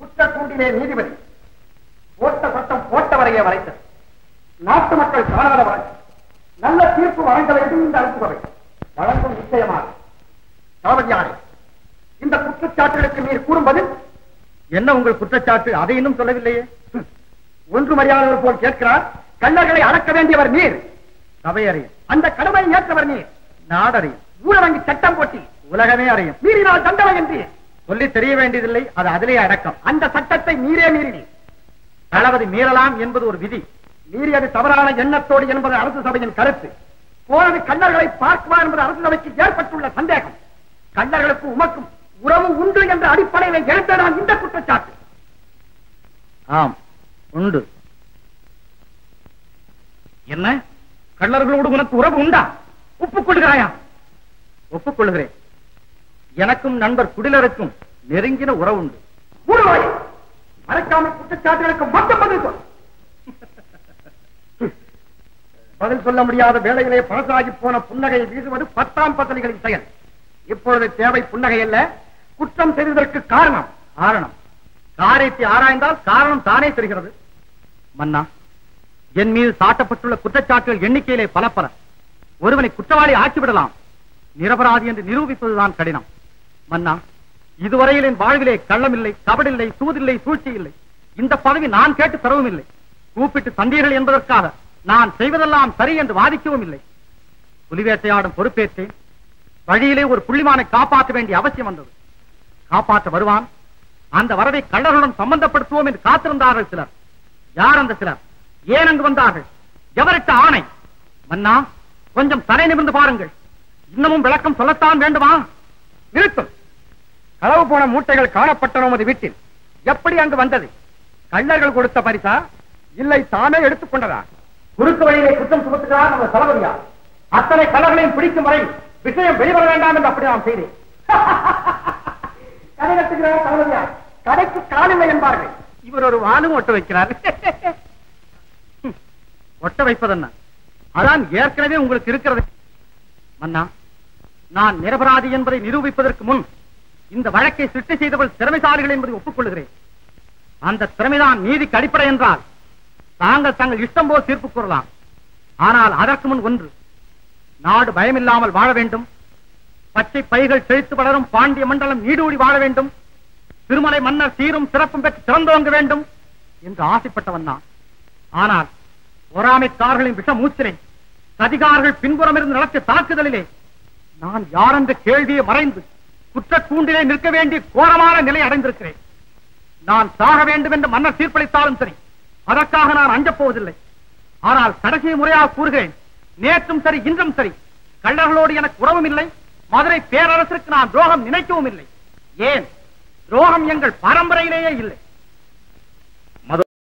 குற்றக்கூண்டிலே நீதிபதி போட்ட சட்டம் போட்டவரையே வரைத்தது. நாட்டு மக்கள் காணாத வரை நல்ல தீர்ப்பு வழங்க வேண்டும் இந்த அழைப்புகளை வழங்கும் நிச்சயமாக. தளபதியாரே, இந்த குற்றச்சாட்டுகளுக்கு நீர் கூறும்பதில் என்ன உங்கள் குற்றச்சாட்டு? அதை இன்னும் சொல்லவில்லையே. ஒன்று மரியாதைகள் போல் கேட்கிறார். கள்ளர்களை அடக்க வேண்டியவர் நீர், சபை அறியும். அந்த கடமை ஏற்றவர் நீர், நாடறியும். ஊரடங்கு சட்டம் போட்டி உலகமே அறியும். மீறினால் தண்டனை என்று சொல்லி தெரிய வேண்டியதில்லை, அது அதிலே அடக்கம். அந்த சட்டத்தை மீறே மீறினீர். தளபதி மீறலாம் என்பது ஒரு விதி. மீறியது தவறான எண்ணத்தோடு என்பது அரசு சபையின் கருத்து. போனது கள்ளர்களை பார்க்குவார் என்பது அரசு சபைக்கு ஏற்பட்டுள்ள சந்தேகம். கள்ளர்களுக்கு உமக்கும் உறவு உண்டு என்ற அடிப்படையில் எழுந்ததான் இந்த குற்றச்சாட்டு. ஆம், உண்டு. என்ன, கள்ளர்களோடு உனக்கு உறவு உண்டா? ஒப்புக்கொள்கிறாயா? ஒப்புக்கொள்கிறேன். எனக்கும் நண்பர் குடிலருக்கும் நெருங்கின உறவு உண்டு. கூறுவாய், மறைக்காமல் குற்றச்சாட்டுகளுக்கு மட்டும் பதில் சொல். பதில் சொல்ல முடியாத வேளையிலே பழசாகி போன புன்னகையை வீசுவது 10ஆம் பசலிகளின் செயல். இப்பொழுது தேவை புன்னகை அல்ல, குற்றம் செய்ததற்கு காரணம். காரியத்தை ஆராய்ந்தால் காரணம் தானே தெரிகிறது. மன்னா, என் மீது சாட்டப்பட்டுள்ள குற்றச்சாட்டுகள் எண்ணிக்கையிலே பல பல. ஒருவனை குற்றவாளி ஆக்கிவிடலாம், நிரபராதி என்று நிரூபிப்பதுதான் கடினம். மன்னா, இதுவரையில் என் வாழ்விலே கள்ளமில்லை, கபடில்லை, சூதில்லை, சூழ்ச்சி இல்லை. இந்த பதவி நான் கேட்டு தரவும் இல்லை. கூப்பிட்டு தந்தீர்கள் என்பதற்காக நான் செய்வதெல்லாம் சரி என்று வாதிக்கவும் இல்லை. புலிவேட்டையாடும் பொறுப்பேற்றேன். வழியிலே ஒரு புள்ளிமானை காப்பாற்ற வேண்டிய அவசியம் வந்தது. காப்பாற்ற வருவான். அந்த வரவை கள்ளர்களுடன் சம்பந்தப்படுத்துவோம் என்று காத்திருந்தார்கள் சிலர். யார் அந்த சிலர்? ஏன் அங்கு வந்தார்கள்? எவரிட்ட ஆணை? மன்னா, கொஞ்சம் தலை நிமிர்ந்து பாருங்கள். இன்னமும் விளக்கம் சொல்லத்தான் வேண்டுமா? நிறுத்தும். களவு போன மூட்டைகள் காணப்பட்ட நமது வீட்டில் எப்படி அங்கு வந்தது? கள்ளர்கள் கொடுத்த பரிசா, இல்லை தானே எடுத்துக் கொண்டதா? குறுக்கு வழியிலே குற்றம் சுமத்துகிறார் நம்ம தளபதியா. அத்தனை கள்ளர்களையும் பிடிக்கும் வரை விஷயம் வெளிவர வேண்டாம் என்று அப்படி நாம் செய்தேன். கடை கட்டுகிறார் தளபதியா, கடைக்கு காலில்லை என்பார்கள். இவர் ஒரு வானும் ஒட்ட வைக்கிறார். ஒட்ட வைப்பதென்ன? அதான் ஏற்கனவே உங்களுக்கு இருக்கிறது. மன்னா, நான் நிரபராதி என்பதை நிரூபிப்பதற்கு முன் இந்த வழக்கை சிருஷ்டி செய்தவர்கள் திறமைசாலிகள் என்பதை ஒப்புக்கொள்கிறேன். அந்த திறமைதான் நீதிக்கு அடிப்படை என்றால் தாங்கள் தங்கள் இஷ்டம் போல் தீர்ப்பு கூறலாம். ஆனால் அதற்கு முன் ஒன்று, நாடு பயமில்லாமல் வாழ வேண்டும். பச்சை பைகள் செழித்து வளரும் பாண்டிய மண்டலம் நீடூடி வாழ வேண்டும். திருமலை மன்னர் சீரும் சிறப்பும் பெற்று சிறந்தோங்க வேண்டும் என்று ஆசைப்பட்டவன் நான். ஆனால் பொறாமைக்காரர்களின் விஷ மூச்சிலே, சதிகாரர்கள் பின்புறம் இருந்து நடத்திய தாக்குதலிலே நான் யார் என்ற கேள்வியை மறைந்து குற்றக்கூண்டிலே நிற்க வேண்டிய கோரமான நிலை அடைந்திருக்கிறேன். நான் சாக வேண்டும் என்று மன்னர் தீர்ப்பளித்தாலும் சரி, அதற்காக நான் அஞ்சப் போவதில்லை. ஆனால் கடைசி முறையாக கூறுகிறேன், நேற்றும் சரி இன்றும் சரி கள்ளர்களோடு எனக்கு உறவும் இல்லை. மதுரை பேரரசுக்கு நான் துரோகம் நினைக்கவும் இல்லை. ஏன், துரோகம் எங்கள் பரம்பரையிலேயே இல்லை.